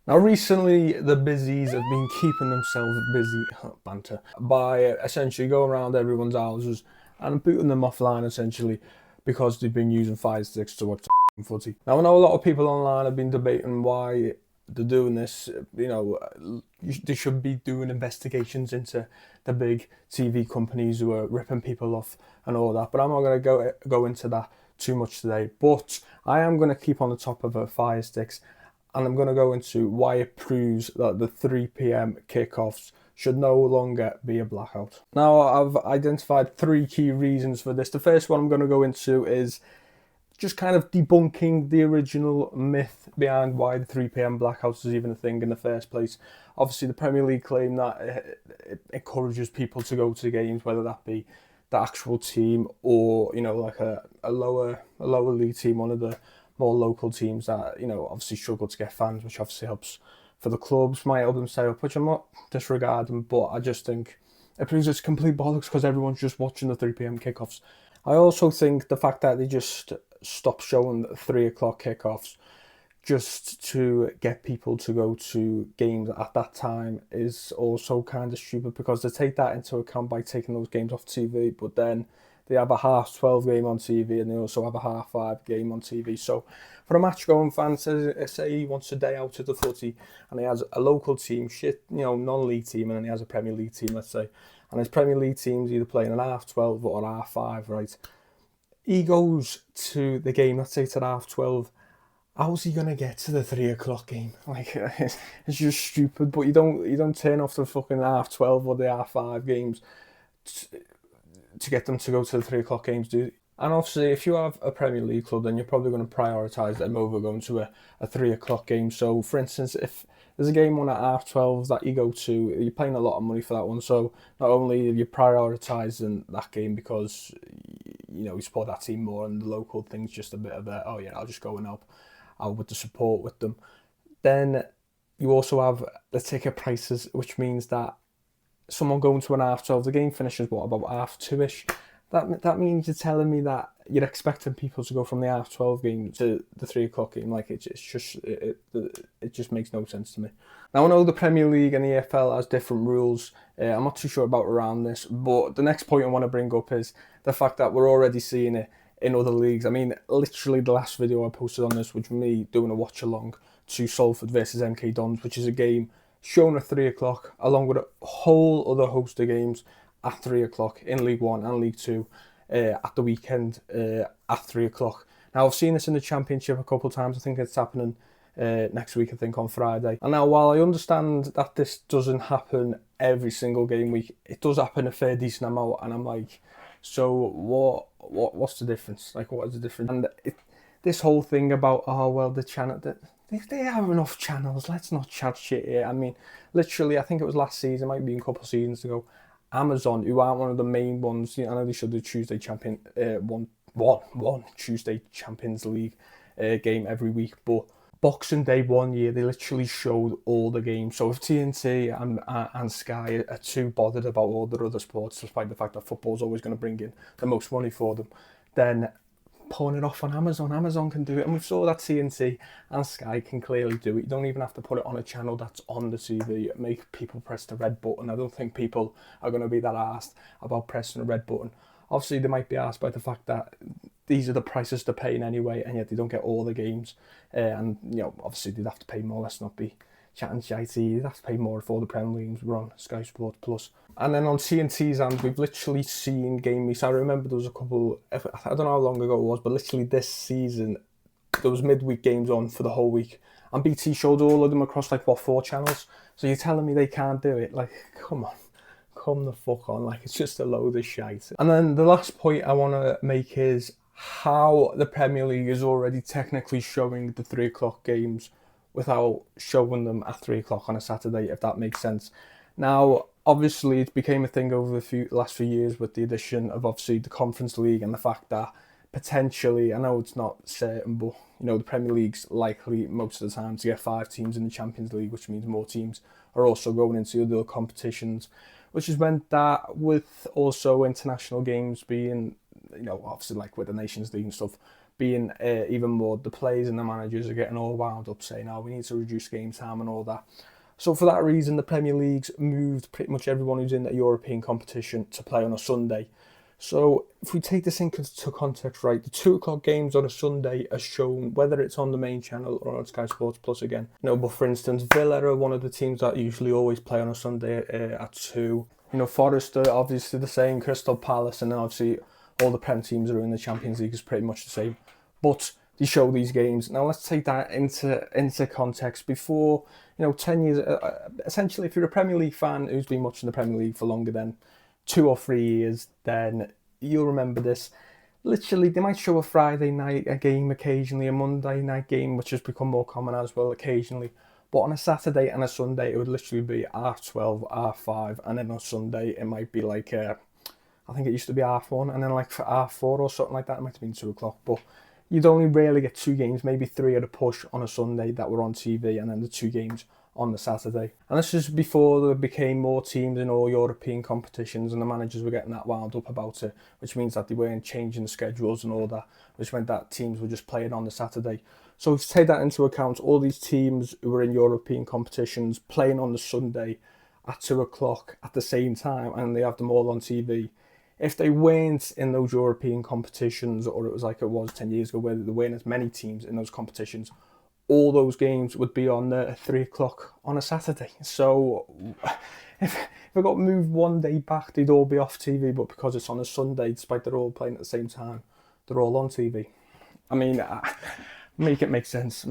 Now, recently, the busies have been keeping themselves busy, banter, by essentially going around everyone's houses and booting them offline, essentially, because they've been using Firesticks to watch the footy. Now, I know a lot of people online have been debating why they're doing this. They should be doing investigations into the big TV companies who are ripping people off and all that, but I'm not going to go into that too much today. But I am going to keep on the top of Firesticks, and I'm going to go into why it proves that the 3 p.m. kickoffs should no longer be a blackout. Now, I've identified three key reasons for this. The first one I'm going to go into is just kind of debunking the original myth behind why the 3 p.m. blackouts is even a thing in the first place. Obviously, the Premier League claim that it encourages people to go to games, whether that be the actual team or like a lower league team, one of the more local teams that obviously struggle to get fans, which obviously helps for the clubs, might help them stay up, which I'm not disregarding, but I just think it proves it's complete bollocks because everyone's just watching the 3 p.m. kickoffs. I also think the fact that they just stopped showing 3 o'clock kickoffs just to get people to go to games at that time is also kind of stupid, because they take that into account by taking those games off TV, but then they have a half 12 game on TV and they also have a half 5 game on TV. So for a match going fan, say he wants a day out of the footy and he has a local team, non-league team, and then he has a Premier League team, let's say, and his Premier League team's either playing an half 12 or half 5, right? He goes to the game, let's say it's at half 12. How's he gonna get to the 3 o'clock game? Like, it's just stupid. But you don't turn off the fucking half 12 or the half 5 games to get them to go to the 3 o'clock games, do you? And obviously, if you have a Premier League club, then you're probably going to prioritise them over going to a 3 o'clock game. So, for instance, if there's a game on at half 12 that you go to, you're paying a lot of money for that one. So, not only are you prioritising that game because you support that team more, and the local thing's just a bit of a, oh yeah, I'll just go and help out with the support with them. Then you also have the ticket prices, which means that someone going to an half 12, the game finishes what, about half 2ish. That means you're telling me that you're expecting people to go from the half 12 game to the 3 o'clock game. Like, it just makes no sense to me. Now, I know the Premier League and the EFL has different rules. I'm not too sure about around this, but the next point I want to bring up is the fact that we're already seeing it in other leagues. I mean, literally the last video I posted on this was me doing a watch along to Salford versus MK Dons, which is a game shown at 3 o'clock, along with a whole other host of games at 3 o'clock in League One and League Two at the weekend at 3 o'clock. Now, I've seen this in the Championship a couple of times. I think it's happening next week, I think on Friday. And now, while I understand that this doesn't happen every single game week, it does happen a fair decent amount, and I'm like, so what's the difference? Like, what is the difference? And this whole thing about, oh well, the channel that they have enough channels. Let's not chat shit here. I mean, literally, I think it was last season, might be a couple of seasons ago. Amazon, who aren't one of the main ones, I know they should do Tuesday one Tuesday Champions League game every week, but Boxing Day one year they literally showed all the games. So if TNT and Sky are too bothered about all their other sports, despite the fact that football's always going to bring in the most money for them, then pulling it off on Amazon. Amazon can do it, and we saw that TNT and Sky can clearly do it. You don't even have to put it on a channel that's on the TV. Make people press the red button. I don't think people are going to be that arsed about pressing a red button. Obviously, they might be asked by the fact that these are the prices they're paying anyway, and yet they don't get all the games. And obviously, they'd have to pay more. Let's not be chatting shitey. They'd have to pay more if all the Premier Leagues were on Sky Sports Plus. And then on TNT's end, we've literally seen game weeks. I remember there was a couple, I don't know how long ago it was, but literally this season, there was midweek games on for the whole week. And BT showed all of them across, like, 4 channels? So you're telling me they can't do it? Like, come on. Come the fuck on. Like, it's just a load of shite. And then the last point I want to make is how the Premier League is already technically showing the 3 o'clock games without showing them at 3 o'clock on a Saturday, if that makes sense. Now, obviously, it became a thing over the last few years with the addition of, obviously, the Conference League and the fact that potentially, I know it's not certain, but the Premier League's likely most of the time to get 5 teams in the Champions League, which means more teams are also going into other competitions, which has meant that with also international games being, obviously, like with the Nations League and stuff, being even more, the players and the managers are getting all wound up saying, oh, we need to reduce game time and all that. So for that reason, the Premier League's moved pretty much everyone who's in the European competition to play on a Sunday. So if we take this into context, right, the 2 o'clock games on a Sunday are shown, whether it's on the main channel or on Sky Sports Plus again. But for instance, Villa are one of the teams that usually always play on a Sunday at 2. Forest are obviously the same, Crystal Palace, and then obviously all the Prem teams that are in the Champions League is pretty much the same. But they show these games. Now let's take that into context. Before, 10 years, essentially if you're a Premier League fan who's been watching the Premier League for longer than 2 or 3 years, then you'll remember this. Literally, they might show a Friday night a game occasionally, a Monday night game, which has become more common as well occasionally. But on a Saturday and a Sunday, it would literally be 12:30, 5:30, and then on Sunday it might be like, I think it used to be 1:30, and then like for 4:30 or something like that, it might have been 2 o'clock. But you'd only rarely get 2 games, maybe 3 at a push on a Sunday that were on TV, and then the 2 games on the Saturday. And this is before there became more teams in all European competitions and the managers were getting that wound up about it, which means that they weren't changing the schedules and all that, which meant that teams were just playing on the Saturday. So if you take that into account, all these teams who were in European competitions playing on the Sunday at 2 o'clock at the same time, and they have them all on TV. If they weren't in those European competitions, or it was like it was 10 years ago where there weren't as many teams in those competitions, all those games would be on at 3 o'clock on a Saturday. So if it got moved one day back, they'd all be off TV, but because it's on a Sunday, despite they're all playing at the same time, they're all on TV. I mean, make it make sense.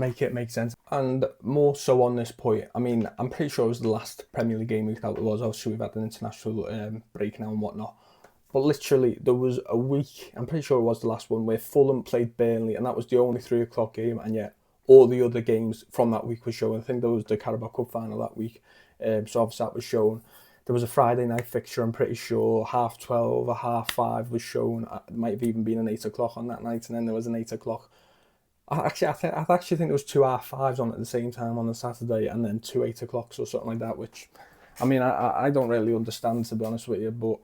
And more so on this point, I mean, I'm pretty sure it was the last Premier League game week that it was. Obviously, we've had an international break now and whatnot. But literally, there was a week, I'm pretty sure it was the last one, where Fulham played Burnley, and that was the only 3 o'clock game, and yet all the other games from that week were shown. I think there was the Carabao Cup final that week, so obviously that was shown. There was a Friday night fixture, I'm pretty sure, 12:30 or 5:30 was shown. It might have even been an 8 o'clock on that night, and then there was an 8 o'clock. I actually think there was 2 5:30s on at the same time on the Saturday, and then 2 8 o'clocks or something like that, which, I mean, I don't really understand, to be honest with you, but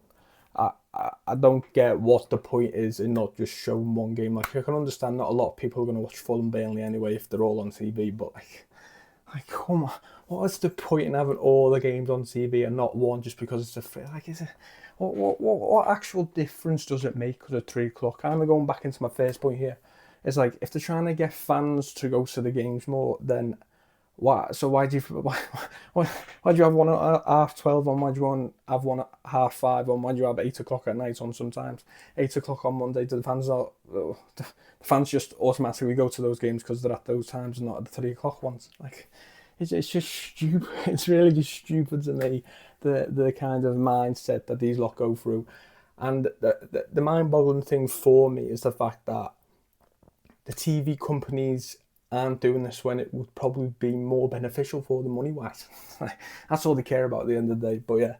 I don't get what the point is in not just showing one game. Like, I can understand not a lot of people are going to watch Fulham Burnley anyway if they're all on TV, but like come on, what is the point in having all the games on TV and not one just because it's a free? Like, is it what actual difference does it make because of 3 o'clock? Kind of going back into my first point here, it's like if they're trying to get fans to go to the games more, then why? So why do you have one at 12:30 on? Why do you have one at 5:30 on? Why do you have 8 o'clock at night on? Sometimes 8 o'clock on Monday. Do the fans not? The fans just automatically go to those games because they're at those times and not at the 3 o'clock ones. Like, it's just stupid. It's really just stupid to me, the kind of mindset that these lot go through, and the mind-boggling thing for me is the fact that the TV companies aren't doing this when it would probably be more beneficial for them money-wise. That's all they care about at the end of the day. But yeah,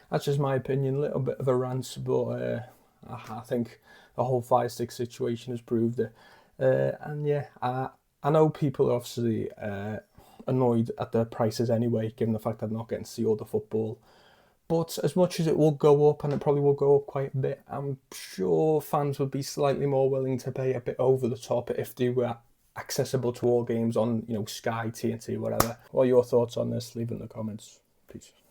that's just my opinion. A little bit of a rant, but I think the whole Firesticks situation has proved it. And yeah, I know people are obviously annoyed at the prices anyway, given the fact that they're not getting to see all the football. But as much as it will go up, and it probably will go up quite a bit, I'm sure fans would be slightly more willing to pay a bit over the top if they were accessible to all games on, Sky, TNT, whatever. What are your thoughts on this? Leave it in the comments. Peace.